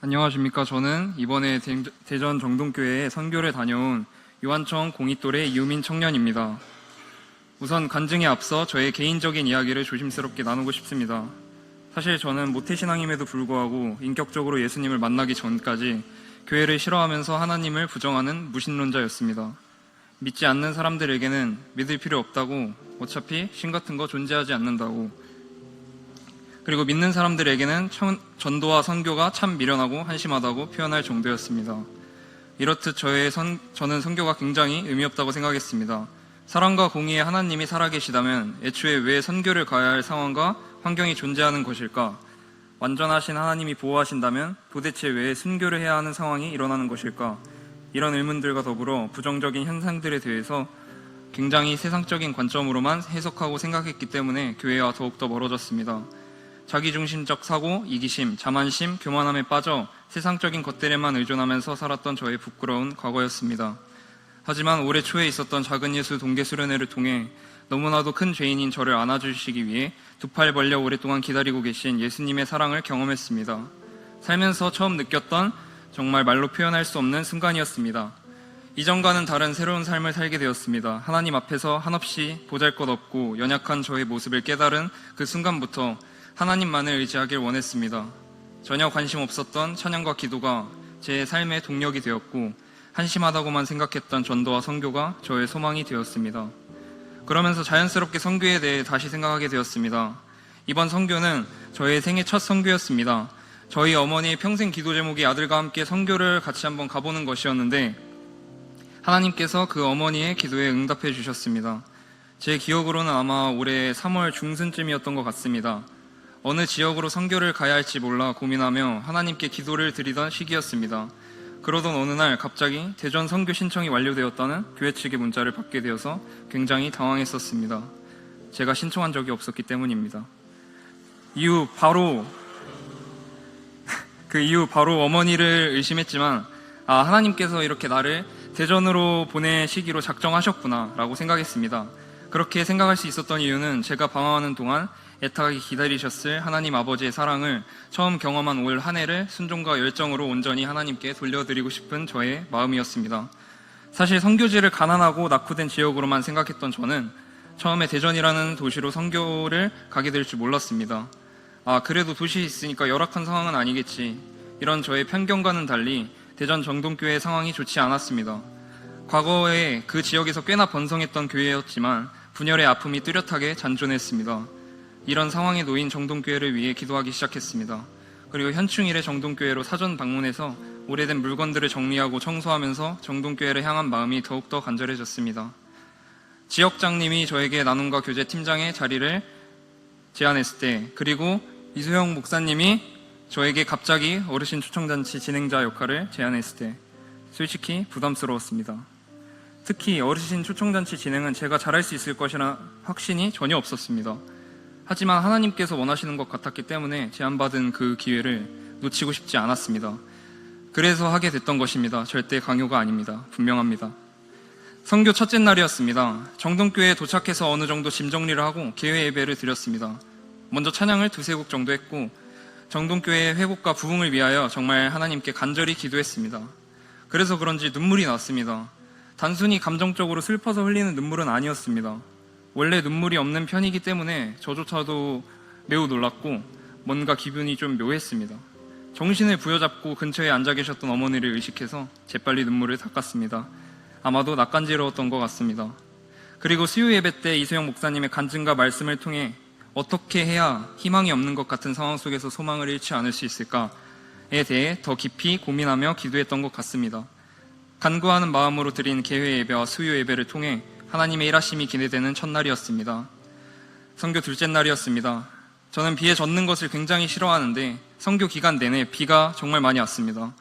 안녕하십니까. 저는 이번에 대전 정동교회에 선교를 다녀온 유한청 공익돌의 이우민 청년입니다. 우선 간증에 앞서 저의 개인적인 이야기를 조심스럽게 나누고 싶습니다. 사실 저는 모태신앙임에도 불구하고 인격적으로 예수님을 만나기 전까지 교회를 싫어하면서 하나님을 부정하는 무신론자였습니다. 믿지 않는 사람들에게는 믿을 필요 없다고, 어차피 신 같은 거 존재하지 않는다고, 그리고 믿는 사람들에게는 전도와 선교가 참 미련하고 한심하다고 표현할 정도였습니다. 이렇듯 저는 선교가 굉장히 의미 없다고 생각했습니다. 사랑과 공의의 하나님이 살아계시다면 애초에 왜 선교를 가야 할 상황과 환경이 존재하는 것일까? 완전하신 하나님이 보호하신다면 도대체 왜 순교를 해야 하는 상황이 일어나는 것일까? 이런 의문들과 더불어 부정적인 현상들에 대해서 굉장히 세상적인 관점으로만 해석하고 생각했기 때문에 교회와 더욱더 멀어졌습니다. 자기중심적 사고, 이기심, 자만심, 교만함에 빠져 세상적인 것들에만 의존하면서 살았던 저의 부끄러운 과거였습니다. 하지만 올해 초에 있었던 작은 예수 동계 수련회를 통해 너무나도 큰 죄인인 저를 안아주시기 위해 두 팔 벌려 오랫동안 기다리고 계신 예수님의 사랑을 경험했습니다. 살면서 처음 느꼈던 정말 말로 표현할 수 없는 순간이었습니다. 이전과는 다른 새로운 삶을 살게 되었습니다. 하나님 앞에서 한없이 보잘것없고 연약한 저의 모습을 깨달은 그 순간부터 하나님만을 의지하길 원했습니다. 전혀 관심 없었던 찬양과 기도가 제 삶의 동력이 되었고, 한심하다고만 생각했던 전도와 선교가 저의 소망이 되었습니다. 그러면서 자연스럽게 선교에 대해 다시 생각하게 되었습니다. 이번 선교는 저의 생애 첫 선교였습니다. 저희 어머니의 평생 기도 제목이 아들과 함께 선교를 같이 한번 가보는 것이었는데, 하나님께서 그 어머니의 기도에 응답해 주셨습니다. 제 기억으로는 아마 올해 3월 중순쯤이었던 것 같습니다. 어느 지역으로 선교를 가야 할지 몰라 고민하며 하나님께 기도를 드리던 시기였습니다. 그러던 어느 날 갑자기 대전 선교 신청이 완료되었다는 교회 측의 문자를 받게 되어서 굉장히 당황했었습니다. 제가 신청한 적이 없었기 때문입니다. 그 이후 바로 어머니를 의심했지만, 하나님께서 이렇게 나를 대전으로 보내시기로 작정하셨구나 라고 생각했습니다. 그렇게 생각할 수 있었던 이유는 제가 방황하는 동안 애타게 기다리셨을 하나님 아버지의 사랑을 처음 경험한 올 한 해를 순종과 열정으로 온전히 하나님께 돌려드리고 싶은 저의 마음이었습니다. 사실 선교지를 가난하고 낙후된 지역으로만 생각했던 저는 처음에 대전이라는 도시로 선교를 가게 될 줄 몰랐습니다. 그래도 도시에 있으니까 열악한 상황은 아니겠지, 이런 저의 편견과는 달리 대전 정동교회 상황이 좋지 않았습니다. 과거에 그 지역에서 꽤나 번성했던 교회였지만 분열의 아픔이 뚜렷하게 잔존했습니다. 이런 상황에 놓인 정동교회를 위해 기도하기 시작했습니다. 그리고 현충일에 정동교회로 사전 방문해서 오래된 물건들을 정리하고 청소하면서 정동교회를 향한 마음이 더욱더 간절해졌습니다. 지역장님이 저에게 나눔과 교제 팀장의 자리를 제안했을 때, 그리고 이소영 목사님이 저에게 갑자기 어르신 초청잔치 진행자 역할을 제안했을 때 솔직히 부담스러웠습니다. 특히 어르신 초청잔치 진행은 제가 잘할 수 있을 것이라 확신이 전혀 없었습니다. 하지만 하나님께서 원하시는 것 같았기 때문에 제안받은 그 기회를 놓치고 싶지 않았습니다. 그래서 하게 됐던 것입니다. 절대 강요가 아닙니다. 분명합니다. 선교 첫째 날이었습니다. 정동교회에 도착해서 어느 정도 짐 정리를 하고 개회 예배를 드렸습니다. 먼저 찬양을 두세 곡 정도 했고, 정동교회의 회복과 부흥을 위하여 정말 하나님께 간절히 기도했습니다. 그래서 그런지 눈물이 났습니다. 단순히 감정적으로 슬퍼서 흘리는 눈물은 아니었습니다. 원래 눈물이 없는 편이기 때문에 저조차도 매우 놀랐고 뭔가 기분이 좀 묘했습니다. 정신을 부여잡고 근처에 앉아 계셨던 어머니를 의식해서 재빨리 눈물을 닦았습니다. 아마도 낯간지러웠던 것 같습니다. 그리고 수요 예배 때 이소영 목사님의 간증과 말씀을 통해 어떻게 해야 희망이 없는 것 같은 상황 속에서 소망을 잃지 않을 수 있을까에 대해 더 깊이 고민하며 기도했던 것 같습니다. 간구하는 마음으로 드린 개회 예배와 수요 예배를 통해 하나님의 일하심이 기대되는 첫날이었습니다. 선교 둘째 날이었습니다. 저는 비에 젖는 것을 굉장히 싫어하는데 선교 기간 내내 비가 정말 많이 왔습니다.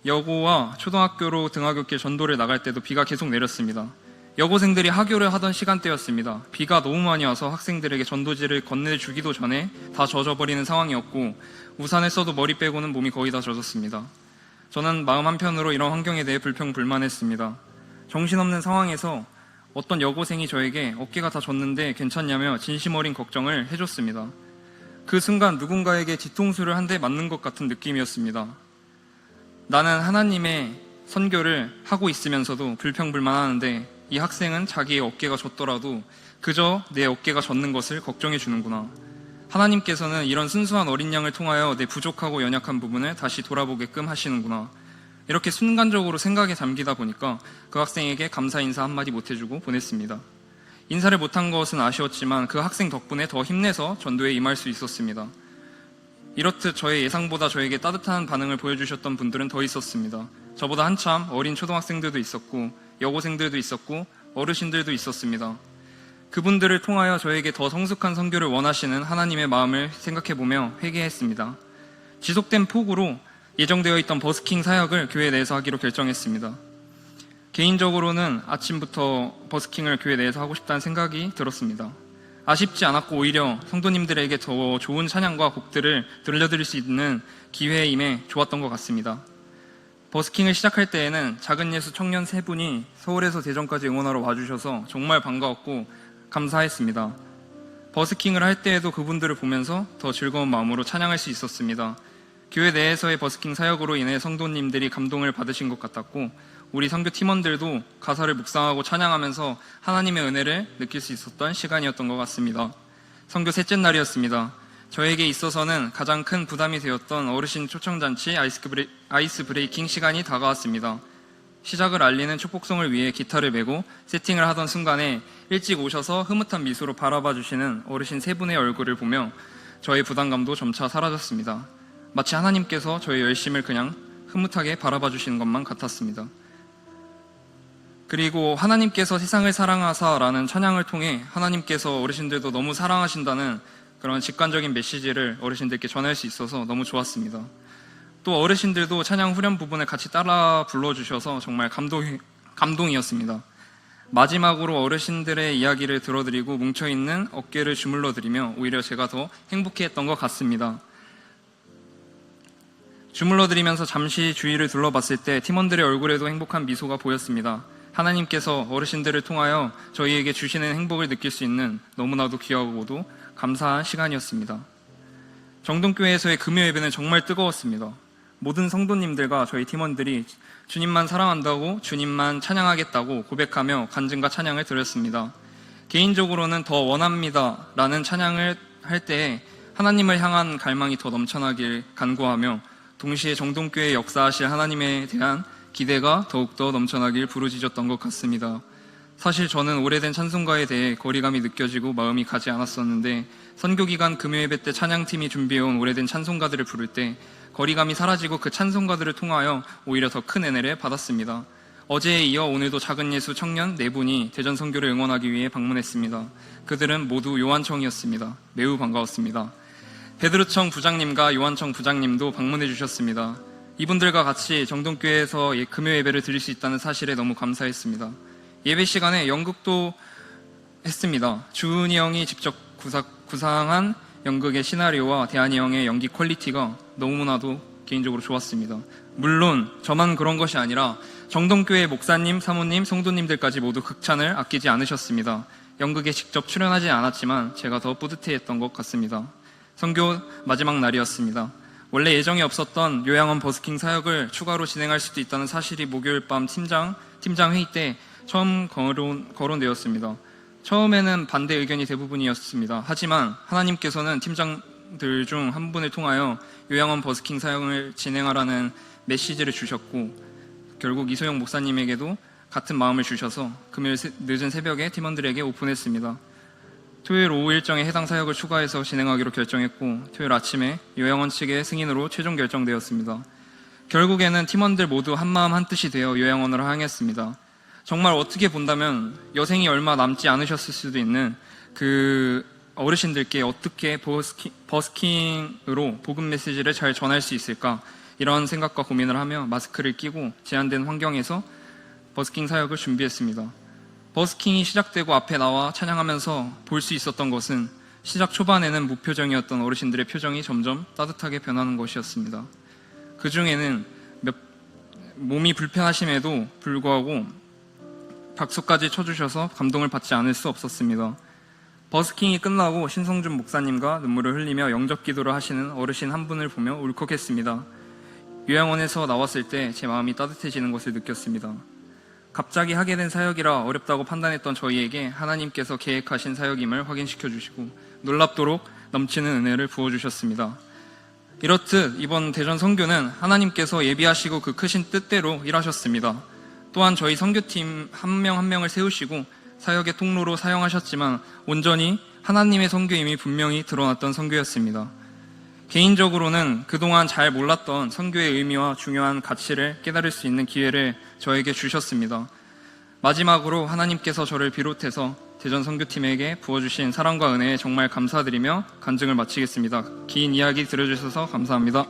여고와 초등학교로 등하굣길 전도를 나갈 때도 비가 계속 내렸습니다. 여고생들이 하교를 하던 시간대였습니다. 비가 너무 많이 와서 학생들에게 전도지를 건네주기도 전에 다 젖어버리는 상황이었고, 우산을 써도 머리 빼고는 몸이 거의 다 젖었습니다. 저는 마음 한편으로 이런 환경에 대해 불평불만했습니다. 정신없는 상황에서 어떤 여고생이 저에게 어깨가 다 젖는데 괜찮냐며 진심 어린 걱정을 해줬습니다. 그 순간 누군가에게 뒤통수를 한 대 맞는 것 같은 느낌이었습니다. 나는 하나님의 선교를 하고 있으면서도 불평불만하는데 이 학생은 자기의 어깨가 젖더라도 그저 내 어깨가 젖는 것을 걱정해 주는구나. 하나님께서는 이런 순수한 어린 양을 통하여 내 부족하고 연약한 부분을 다시 돌아보게끔 하시는구나. 이렇게 순간적으로 생각에 잠기다 보니까 그 학생에게 감사 인사 한마디 못해주고 보냈습니다. 인사를 못한 것은 아쉬웠지만 그 학생 덕분에 더 힘내서 전도에 임할 수 있었습니다. 이렇듯 저의 예상보다 저에게 따뜻한 반응을 보여주셨던 분들은 더 있었습니다. 저보다 한참 어린 초등학생들도 있었고 여고생들도 있었고 어르신들도 있었습니다. 그분들을 통하여 저에게 더 성숙한 선교를 원하시는 하나님의 마음을 생각해보며 회개했습니다. 지속된 폭우로 예정되어 있던 버스킹 사역을 교회 내에서 하기로 결정했습니다. 개인적으로는 아침부터 버스킹을 교회 내에서 하고 싶다는 생각이 들었습니다. 아쉽지 않았고 오히려 성도님들에게 더 좋은 찬양과 곡들을 들려드릴 수 있는 기회임에 좋았던 것 같습니다. 버스킹을 시작할 때에는 작은 예수 청년 3분이 서울에서 대전까지 응원하러 와주셔서 정말 반가웠고 감사했습니다. 버스킹을 할 때에도 그분들을 보면서 더 즐거운 마음으로 찬양할 수 있었습니다. 교회 내에서의 버스킹 사역으로 인해 성도님들이 감동을 받으신 것 같았고 우리 선교 팀원들도 가사를 묵상하고 찬양하면서 하나님의 은혜를 느낄 수 있었던 시간이었던 것 같습니다. 선교 셋째 날이었습니다. 저에게 있어서는 가장 큰 부담이 되었던 어르신 초청잔치 아이스 브레이킹 시간이 다가왔습니다. 시작을 알리는 축복송을 위해 기타를 메고 세팅을 하던 순간에 일찍 오셔서 흐뭇한 미소로 바라봐 주시는 어르신 3분의 얼굴을 보며 저의 부담감도 점차 사라졌습니다. 마치 하나님께서 저의 열심을 그냥 흐뭇하게 바라봐 주시는 것만 같았습니다. 그리고 하나님께서 세상을 사랑하사라는 찬양을 통해 하나님께서 어르신들도 너무 사랑하신다는 그런 직관적인 메시지를 어르신들께 전할 수 있어서 너무 좋았습니다. 또 어르신들도 찬양 후렴 부분을 같이 따라 불러주셔서 정말 감동이었습니다. 마지막으로 어르신들의 이야기를 들어드리고 뭉쳐있는 어깨를 주물러드리며 오히려 제가 더 행복해했던 것 같습니다. 주물러드리면서 잠시 주위를 둘러봤을 때 팀원들의 얼굴에도 행복한 미소가 보였습니다. 하나님께서 어르신들을 통하여 저희에게 주시는 행복을 느낄 수 있는 너무나도 귀하고도 감사한 시간이었습니다. 정동교회에서의 금요 예배는 정말 뜨거웠습니다. 모든 성도님들과 저희 팀원들이 주님만 사랑한다고 주님만 찬양하겠다고 고백하며 간증과 찬양을 드렸습니다. 개인적으로는 더 원합니다 라는 찬양을 할 때 하나님을 향한 갈망이 더 넘쳐나길 간구하며 동시에 정동교회에 역사하실 하나님에 대한 기대가 더욱더 넘쳐나길 부르짖었던 것 같습니다. 사실 저는 오래된 찬송가에 대해 거리감이 느껴지고 마음이 가지 않았었는데 선교기간 금요예배 때 찬양팀이 준비해온 오래된 찬송가들을 부를 때 거리감이 사라지고 그 찬송가들을 통하여 오히려 더 큰 은혜를 받았습니다. 어제에 이어 오늘도 작은 예수 청년 4분이 대전 선교를 응원하기 위해 방문했습니다. 그들은 모두 요한청이었습니다. 매우 반가웠습니다. 베드로청 부장님과 요한청 부장님도 방문해 주셨습니다. 이분들과 같이 정동교회에서 금요예배를 드릴 수 있다는 사실에 너무 감사했습니다. 예배 시간에 연극도 했습니다. 주은이 형이 직접 구상한 연극의 시나리오와 대한이 형의 연기 퀄리티가 너무나도 개인적으로 좋았습니다. 물론 저만 그런 것이 아니라 정동교회 목사님, 사모님, 성도님들까지 모두 극찬을 아끼지 않으셨습니다. 연극에 직접 출연하지 않았지만 제가 더 뿌듯해했던 것 같습니다. 선교 마지막 날이었습니다. 원래 예정이 없었던 요양원 버스킹 사역을 추가로 진행할 수도 있다는 사실이 목요일 밤 팀장 회의 때 처음 거론되었습니다. 처음에는 반대 의견이 대부분이었습니다. 하지만 하나님께서는 팀장들 중 한 분을 통하여 요양원 버스킹 사역을 진행하라는 메시지를 주셨고 결국 이소영 목사님에게도 같은 마음을 주셔서 금요일 늦은 새벽에 팀원들에게 오픈했습니다. 토요일 오후 일정에 해당 사역을 추가해서 진행하기로 결정했고 토요일 아침에 요양원 측의 승인으로 최종 결정되었습니다. 결국에는 팀원들 모두 한마음 한뜻이 되어 요양원으로 향했습니다. 정말 어떻게 본다면 여생이 얼마 남지 않으셨을 수도 있는 그 어르신들께 어떻게 버스킹으로 복음 메시지를 잘 전할 수 있을까 이런 생각과 고민을 하며 마스크를 끼고 제한된 환경에서 버스킹 사역을 준비했습니다. 버스킹이 시작되고 앞에 나와 찬양하면서 볼 수 있었던 것은 시작 초반에는 무표정이었던 어르신들의 표정이 점점 따뜻하게 변하는 것이었습니다. 그 중에는 몸이 불편하심에도 불구하고 박수까지 쳐주셔서 감동을 받지 않을 수 없었습니다. 버스킹이 끝나고 신성준 목사님과 눈물을 흘리며 영접 기도를 하시는 어르신 한 분을 보며 울컥했습니다. 요양원에서 나왔을 때 제 마음이 따뜻해지는 것을 느꼈습니다. 갑자기 하게 된 사역이라 어렵다고 판단했던 저희에게 하나님께서 계획하신 사역임을 확인시켜 주시고 놀랍도록 넘치는 은혜를 부어주셨습니다. 이렇듯 이번 대전 선교는 하나님께서 예비하시고 그 크신 뜻대로 일하셨습니다. 또한 저희 선교팀 한 명 한 명을 세우시고 사역의 통로로 사용하셨지만 온전히 하나님의 선교임이 분명히 드러났던 선교였습니다. 개인적으로는 그동안 잘 몰랐던 선교의 의미와 중요한 가치를 깨달을 수 있는 기회를 저에게 주셨습니다. 마지막으로 하나님께서 저를 비롯해서 대전 선교팀에게 부어주신 사랑과 은혜에 정말 감사드리며 간증을 마치겠습니다. 긴 이야기 들어주셔서 감사합니다.